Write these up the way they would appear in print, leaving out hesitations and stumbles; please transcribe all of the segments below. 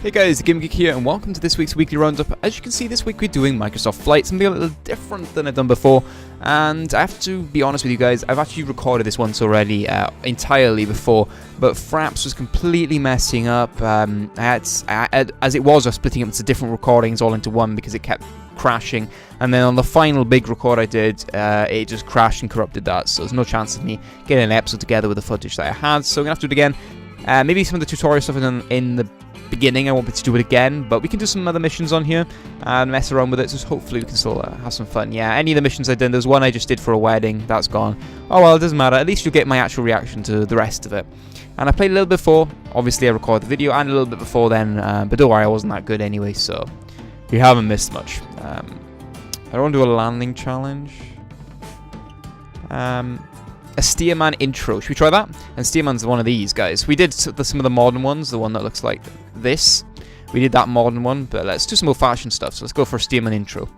Hey guys, GameGeek here, and welcome to this week's weekly roundup. As you can see, this week we're doing Microsoft Flight, something a little different than I've done before. And I have to be honest with you guys, I've actually recorded this once already, entirely before, but Fraps was completely messing up. As it was, I was splitting up into different recordings all into one because it kept crashing. And then on the final big record I did, it just crashed and corrupted that. So there's no chance of me getting an episode together with the footage that I had. So I'm gonna have to do it again. Maybe some of the tutorial stuff in the beginning I won't be able to do it again, but we can do some other missions on here and mess around with it, so hopefully we can still have some fun. Yeah, any of the missions I did, there's one I just did for a wedding, that's gone. Oh well, it doesn't matter, at least you'll get my actual reaction to the rest of it. And I played a little bit before, obviously I recorded the video, and a little bit before then, but don't worry, I wasn't that good anyway, so you haven't missed much. I don't want to do a landing challenge. A Steerman intro. Should we try that? And Steerman's one of these guys. We did some of the modern ones, the one that looks like this. We did that modern one, but let's do some old-fashioned stuff. So let's go for a Steerman intro.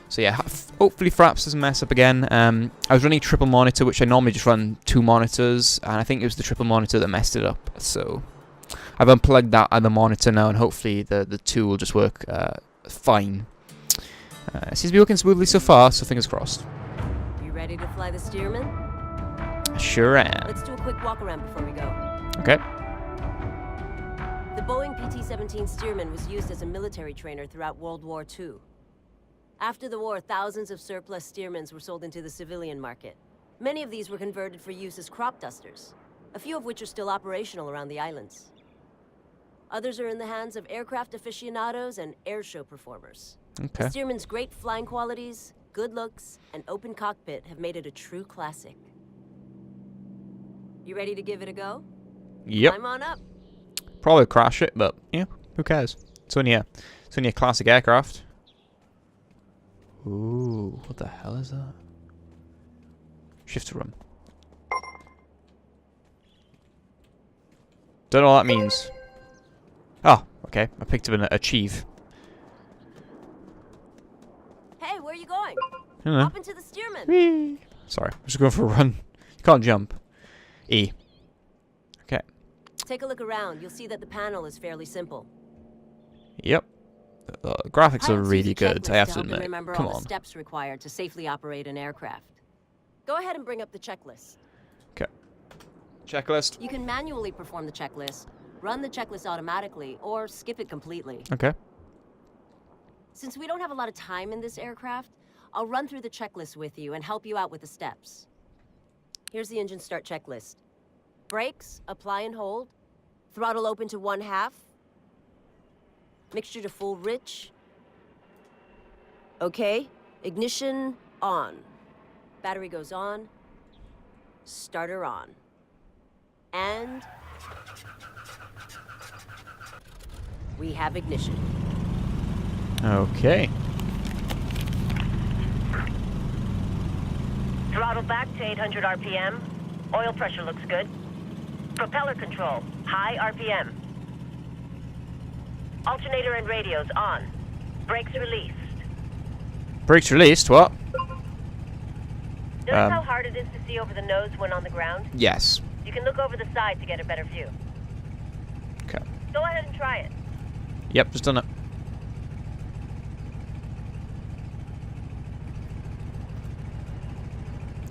So yeah, hopefully Fraps doesn't mess up again. I was running triple monitor, which I normally just run 2 monitors, and I think it was the triple monitor that messed it up. So I've unplugged that other monitor now, and hopefully the 2 will just work fine. It seems to be working smoothly so far, so fingers crossed. You ready to fly the Steerman? Sure am. Let's do a quick walk around before we go. Okay. The Boeing PT-17 Steerman was used as a military trainer throughout World War II. After the war, thousands of surplus Steermans were sold into the civilian market. Many of these were converted for use as crop dusters, a few of which are still operational around the islands. Others are in the hands of aircraft aficionados and airshow performers. Okay. The Steerman's great flying qualities, good looks, and open cockpit have made it a true classic. You ready to give it a go? Yep. Climb on up. Probably crash it, but yeah, who cares? It's only a classic aircraft. Ooh, what the hell is that? Shift to run. Don't know what that means. Oh, okay. I picked up an achieve. Hey, where are you going? I don't know. Hop into the Steerman. Whee! Sorry, I'm just going for a run. You can't jump. E. Okay. Take a look around. You'll see that the panel is fairly simple. Yep. The graphics are Pilots really use a good, I have checklist to help them admit. remember Come all on. the steps required to safely operate an aircraft. Go ahead and bring up the checklist. Okay. Checklist. You can manually perform the checklist, run the checklist automatically, or skip it completely. Okay. Since we don't have a lot of time in this aircraft, I'll run through the checklist with you and help you out with the steps. Here's the engine start checklist. Brakes, apply and hold. Throttle open to 1/2. Mixture to full rich. Okay, ignition on. Battery goes on. Starter on. And we have ignition. Okay. Throttle back to 800 RPM. Oil pressure looks good. Propeller control, high RPM. Alternator and radios on. Brakes released. Brakes released, what? Notice how hard it is to see over the nose when on the ground? Yes. You can look over the side to get a better view. Okay. Go ahead and try it. Yep, just done it.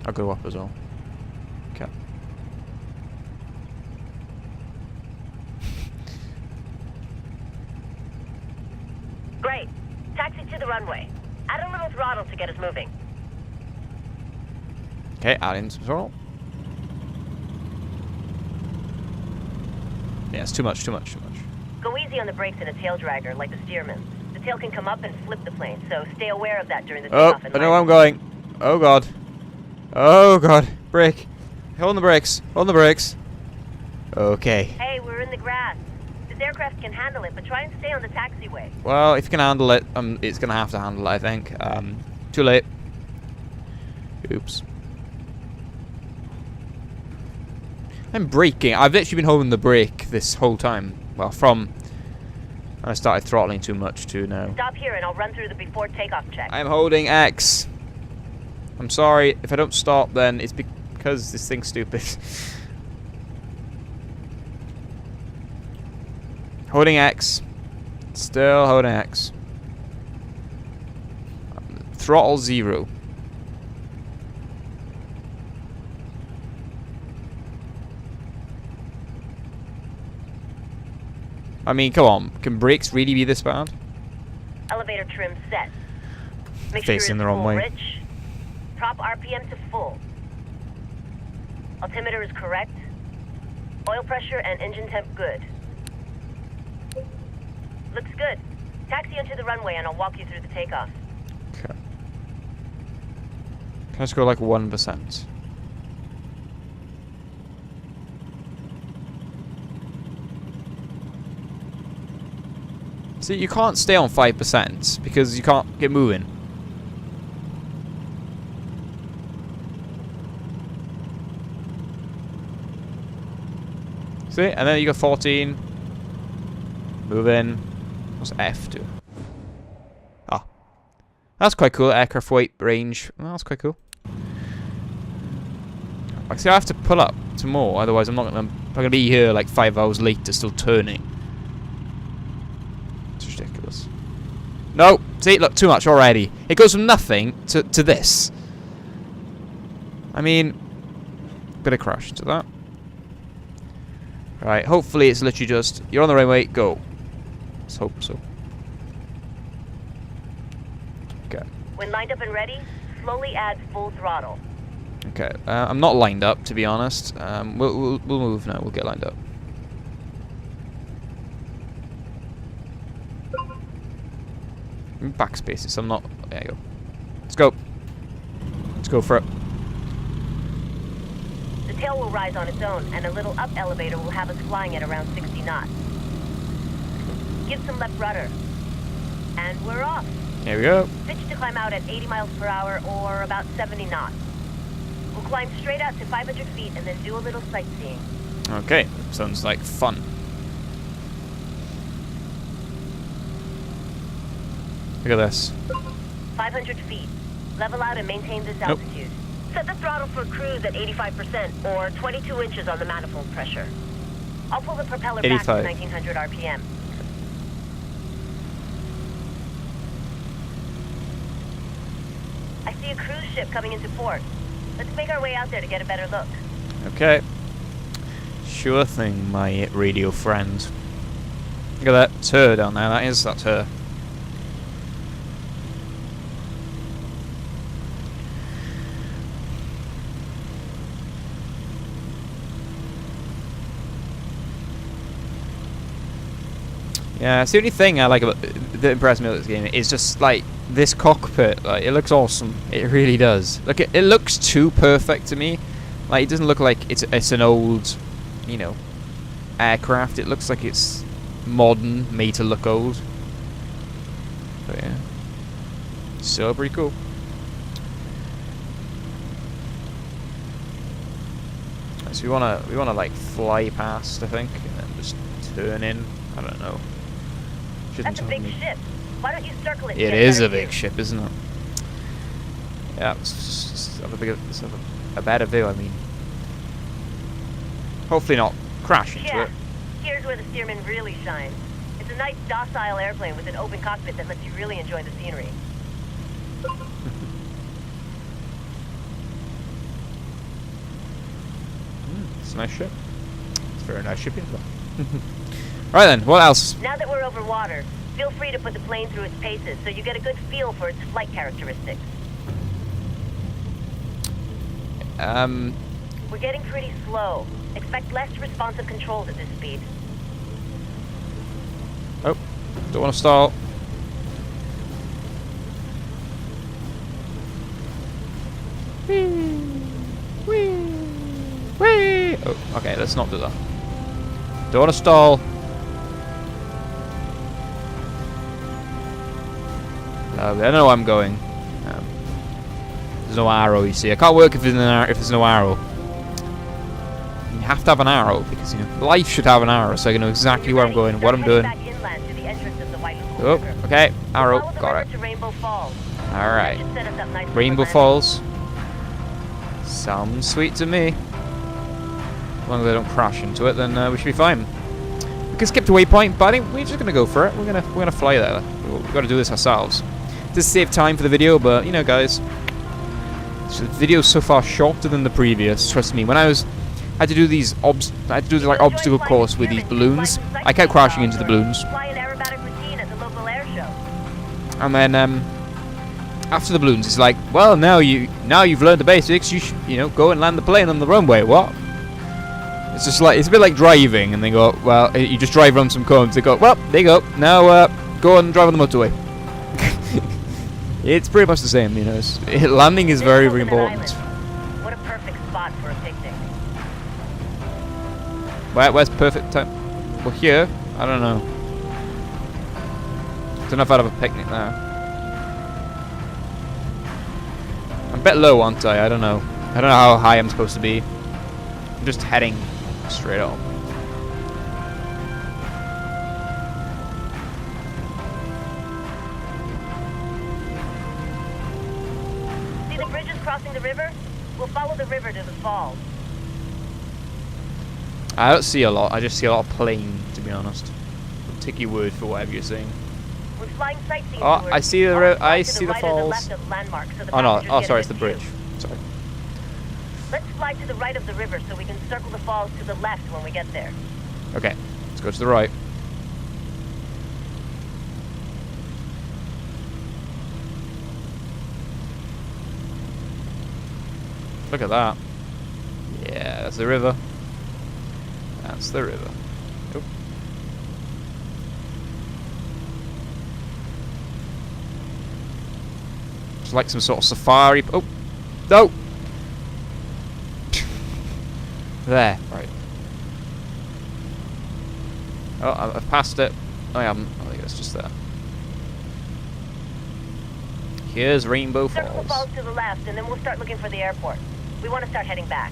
I'll go up as well. Okay. Great. Taxi to the runway. Add a little throttle to get us moving. Okay, add in some throttle. Yeah, it's too much. Go easy on the brakes in a tail dragger like the Steerman. The tail can come up and flip the plane, so stay aware of that during the Oh, takeoff and I know where I'm landing. going. Oh god. Oh god. Brake. Hold the brakes. Hold the brakes. Okay. Hey, we're in the grass. This aircraft can handle it, but try and stay on the taxiway. Well, if you can handle it, it's gonna have to handle it, I think. Too late. Oops. I'm braking. I've literally been holding the brake this whole time. Well, from when I started throttling too much to now. Stop here and I'll run through the before takeoff check. I'm holding X. I'm sorry. If I don't stop, then it's because this thing's stupid. Holding X. Still holding X. Throttle 0. I mean, come on. Can brakes really be this bad? Elevator trim set. Make Facing sure the it's wrong full way. rich. Prop RPM to full. Altimeter is correct. Oil pressure and engine temp good. Looks good. Taxi onto the runway and I'll walk you through the takeoff. Okay. Can I just go like 1%? See, you can't stay on 5% because you can't get moving. See, and then you got 14. Move in. What's F do? Ah, that's quite cool. Aircraft weight range. Well, that's quite cool. I see. I have to pull up to more, otherwise I'm not gonna be here like 5 hours later, still turning. It's ridiculous. No, see, look, too much already. It goes from nothing to this. I mean, gonna crash into that. Right, hopefully it's literally just, you're on the right way, go. Let's hope so. Okay. When lined up and ready, slowly add full throttle. Okay, I'm not lined up, to be honest. We'll move now, we'll get lined up. Backspaces, I'm not, there you go. Let's go. Let's go for it. The tail will rise on its own, and a little up elevator will have us flying at around 60 knots. Give some left rudder. And we're off. Here we go. Pitch to climb out at 80 miles per hour, or about 70 knots. We'll climb straight out to 500 feet and then do a little sightseeing. Okay, sounds like fun. Look at this. 500 feet. Level out and maintain this Nope. altitude. Set the throttle for cruise at 85% or 22 inches on the manifold pressure. I'll pull the propeller back 85. to 1900 RPM. I see a cruise ship coming into port. Let's make our way out there to get a better look. Okay. Sure thing, my radio friend. Look at that. It's her down there, that's her. Yeah, it's the only thing I like about that impressed me about this game is just like this cockpit. Like, it looks awesome. It really does. Look, it looks too perfect to me. Like, it doesn't look like it's an old, you know, aircraft. It looks like it's modern, made to look old. But yeah, still pretty cool. So we wanna like fly past, I think, and then just turn in. I don't know. Shouldn't That's a tell big me. ship. Why don't you circle it? It is a big ship, isn't it? Yeah, let's have a better view, I mean. Hopefully not crash into Yeah. it. Here's where the Stearman really shines. It's a nice, docile airplane with an open cockpit that lets you really enjoy the scenery. It's a nice ship. It's a very nice ship, as well. Right then, what else? Now that we're over water, feel free to put the plane through its paces so you get a good feel for its flight characteristics. We're getting pretty slow. Expect less responsive controls at this speed. Oh, don't want to stall. Whee! Oh, okay, let's not do that. Don't want to stall. I don't know where I'm going. There's no arrow, you see. I can't work if there's no arrow. You have to have an arrow because, you know, life should have an arrow, so I can know exactly where I'm going, what I'm doing. Back inland to the entrance of the White Pool Oh, River. okay, arrow, Follow the got river it. to Rainbow Falls. That Alright. should set us up nicely for Rainbow landing. Falls. Sounds sweet to me. As long as I don't crash into it, then we should be fine. can skip the waypoint, but I think we're just gonna go for it. We're gonna fly there. We've got to do this ourselves. Just save time for the video, but you know, guys, so the video's so far shorter than the previous. Trust me. When I had to do these I had to do like obstacle course with these balloons. I kept crashing into the balloons. Fly an aerobatic routine at the local air show. And then after the balloons, it's like, well, now you've learned the basics. You should, go and land the plane on the runway. What? It's just like, it's a bit like driving, and they go, well, you just drive around some cones. They go, well, there you go. Now go and drive on the motorway. It's pretty much the same, landing is very, very important. What a perfect spot for a picnic. Where's perfect time? Well, here, I don't know. Don't know if I'd have a picnic there. I'm a bit low, aren't I? I don't know. I don't know how high I'm supposed to be. I'm just heading straight up. See the bridges crossing the river? We'll follow the river to the falls. I don't see a lot. I just see a lot of plain, to be honest. I'll take your word for whatever you're saying. We're flying sightseeing Oh, tours. I see the Always fly I to see the right or falls. left of landmarks so the Oh no! passengers Oh, get a sorry, it's good the bridge. view. Sorry. Let's fly to the right of the river so we can circle the falls to the left when we get there. Okay, let's go to the right. Look at that. Yeah, that's the river. That's the river. Oop. It's like some sort of safari. Oh, no. There, right. Oh, I've passed it. I haven't. I think it's just there. Here's Rainbow Circle the Falls. falls to the left, and then we'll start looking for the airport. We want to start heading back.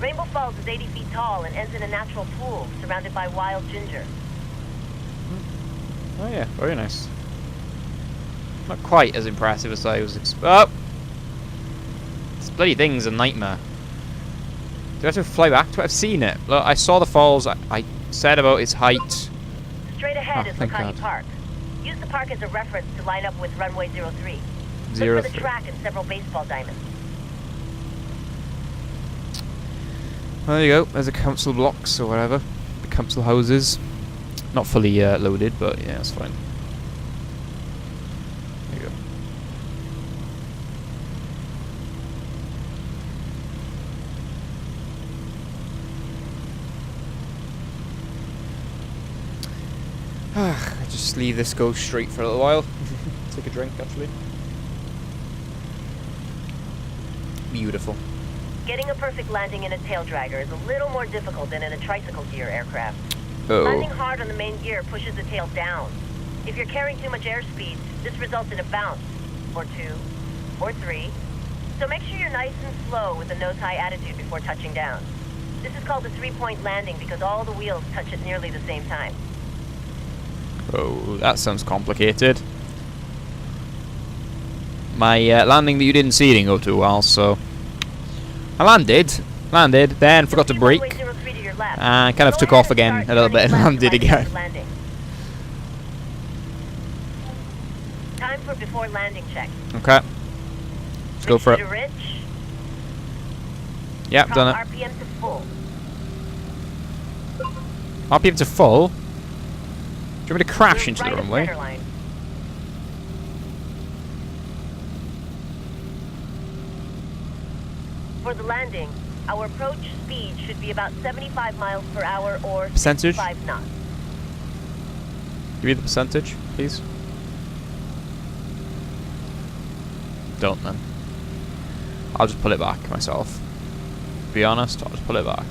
Rainbow Falls is 80 feet tall and ends in a natural pool surrounded by wild ginger. Oh yeah, very nice. Not quite as impressive as I was oh! This bloody thing's a nightmare. Do I have to fly back to it? I've seen it. Look, I saw the falls. I said about its height. Straight ahead Oh, is thank Makati God. Park. Use the park as a reference to line up with runway 03. Look for 03. the track and several baseball diamonds. There you go. There's a council blocks or whatever. The council houses. Not fully loaded, but yeah, it's fine. There you go. I just leave this go straight for a little while. Take a drink, actually. Beautiful. Getting a perfect landing in a tail dragger is a little more difficult than in a tricycle gear aircraft. Oh. Landing hard on the main gear pushes the tail down. If you're carrying too much airspeed, this results in a bounce, or 2, or 3. So make sure you're nice and slow with a nose-high attitude before touching down. This is called a 3-point landing because all the wheels touch at nearly the same time. Oh, that sounds complicated. My landing that you didn't see didn't go too well, so I landed, then forgot to brake, and kind of took off again a little bit and landed again. Time for before landing check. Okay, let's go for it. Rich. Yep, done it. RPM to full. RPM to full. Do you want me to crash into the Right of runway? centerline. For the landing, our approach speed should be about 75 miles per hour or Percentage? 65 knots. Give me the percentage, please. Don't then. I'll just pull it back myself. To be honest, I'll just pull it back.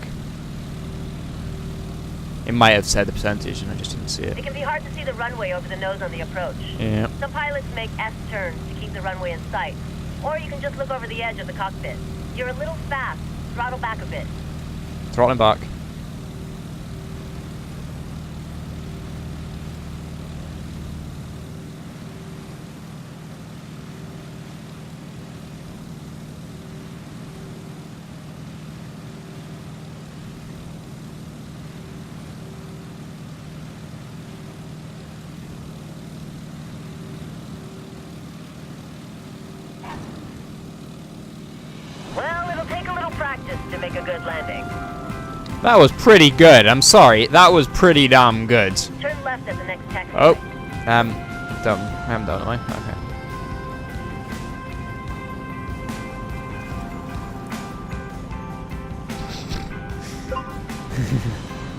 It might have said the percentage and I just didn't see it. It can be hard to see the runway over the nose on the approach. Yeah. Some pilots make S turns to keep the runway in sight. Or you can just look over the edge of the cockpit. You're a little fast. Throttle back a bit. Throttling back. practice to make a good landing. That was pretty good. I'm sorry. That was pretty damn good. Turn left at the next taxi. Oh. Done. I haven't done, am I? Okay.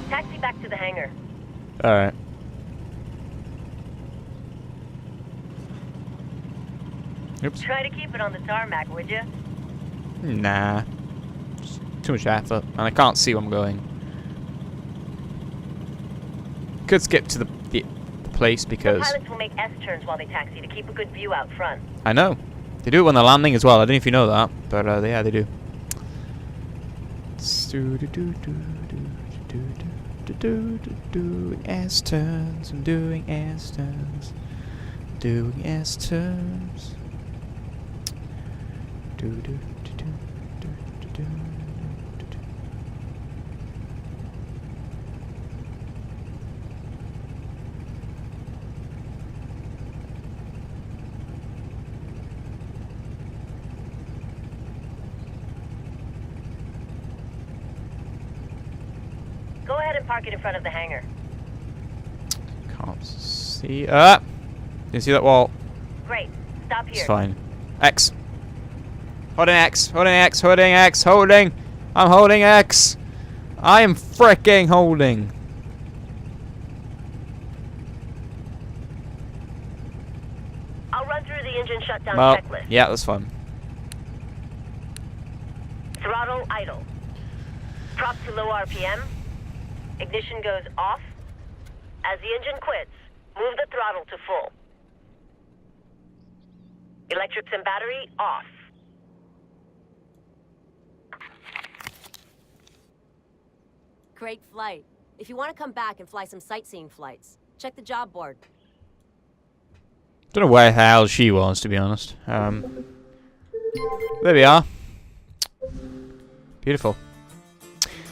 Taxi back to the hangar. Alright. Oops. Try to keep it on the tarmac, would you? Nah. Just too much effort. And I can't see where I'm going. Could skip to the place because... Pilots will make S-turns while they taxi to keep a good view out front. I know. They do it when they're landing as well. I don't know if you know that. But yeah, they do. Doing S-turns. I'm doing S-turns. Doing S-turns. Go ahead and park it in front of the hangar. Can't see. Didn't see that wall. Great. Stop here. It's fine. X. Holding X. Holding X. Holding X. Holding. I'm holding X. I am freaking holding. I'll run through the engine shutdown Well, checklist. yeah, that's fine. Throttle idle. Prop to low RPM. Ignition goes off. As the engine quits, move the throttle to full. Electrics and battery off. Great flight. If you want to come back and fly some sightseeing flights, check the job board. Don't know where the hell she was, to be honest. There we are. Beautiful.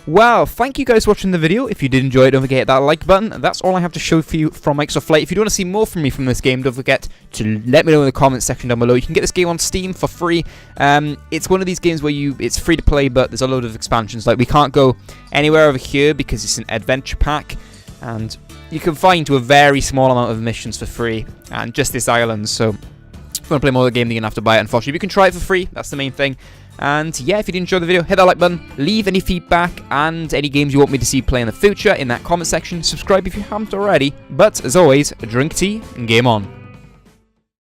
Well, thank you guys for watching the video. If you did enjoy it, don't forget to hit that like button. That's all I have to show for you from Microsoft Flight. If you do want to see more from me from this game, don't forget to let me know in the comments section down below. You can get this game on Steam for free. It's one of these games where it's free to play, but there's a load of expansions. Like, we can't go anywhere over here because it's an adventure pack, and you can find to a very small amount of missions for free, and just this island. So if you want to play more of the game, then you're going to have to buy it, unfortunately. You can try it for free. That's the main thing. And yeah, if you did enjoy the video, hit that like button, leave any feedback and any games you want me to see play in the future in that comment section. Subscribe if you haven't already. But as always, drink tea and game on.